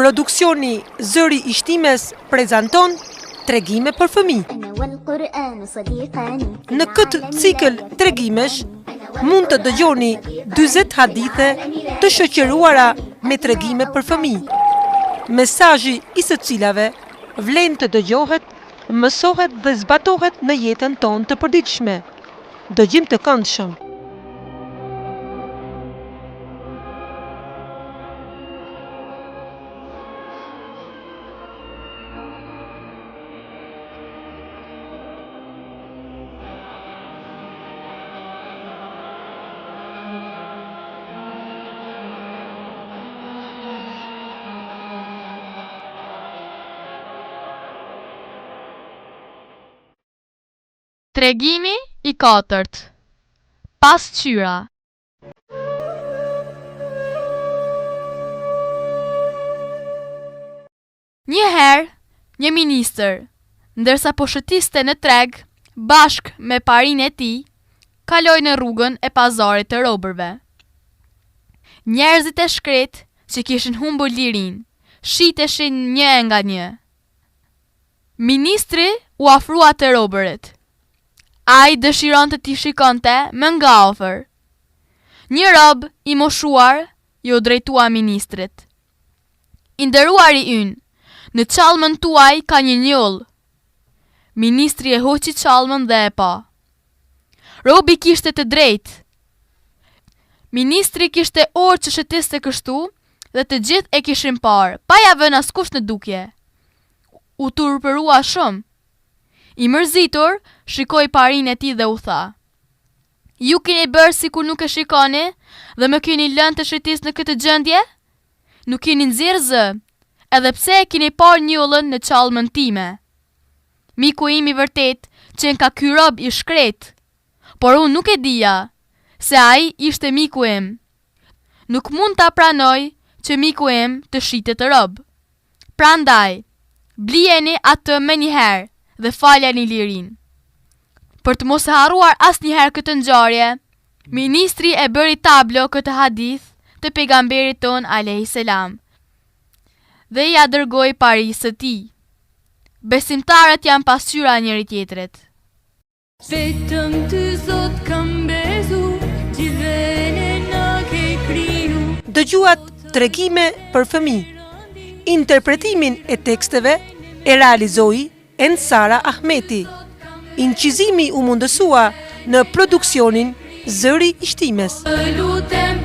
Produksioni Zëri i Shtimes prezanton tregime për fëmijë. Në këtë cikël tregimesh mund të dëgjoni 40 hadithe të shoqëruara me tregime për fëmijë. Mesazhi i së cilave vlen të dëgjohet, mësohet dhe zbatohet në jetën tonë të përditshme. Dëgjim të këndshëm. Tregimi i 4. Pasqyra. Njëherë, një ministër, ndërsa po shëtiste në treg, bashk me parin e tij, kaloi në rrugën e pazarit të robërve. Njerëzit e shkret që kishin humbur lirin, shiteshin një nga një. Ministri u afrua te robërit. Ai dëshiron të t'i shikonte më nga afër. Një rob i moshuar ju drejtua ministrit. I nderuari ynë, në çallmën tuaj ka një njoll. Ministri e hoqi çallmën dhe e pa. Robi kishte të drejtë. Ministri kishte orë që shëtiste kështu dhe të gjithë e kishin parë, pa ja vënë askush në dukje. U turpërua shumë. I mërzitur, shikoi parin e tij dhe u tha: "Ju keni bërë sikur nuk e shikoni dhe më keni lënë të shëtis në këtë gjendje? Nuk keni nxjerrë zë, edhe pse e keni parë njollën në çallmën time. Miku im i vërtet qenë ka ky rob i shkret, por unë nuk e dija se ai ishte miku im. Nuk mund ta pranoj që miku im të shitet të rob. Prandaj, blijeni atë me njëherë dhe faljani lirin." Për të mos e harruar asnjëherë këtë ngjarje, ministri e bëri tablo këtë hadith të pejgamberit ton alayhis salam dhe ja dërgoi parisë së tij. Besimtarët janë pasqyra njëri tjetrit. Vetëm ty Zot kam bezu, gjithëne na ke kriju. Dëgjuat tregime për fëmijë. Interpretimin e teksteve e realizoi Ensara Ahmeti. Incizimi u mundësua në produksionin Zëri i Shtimes. Lutem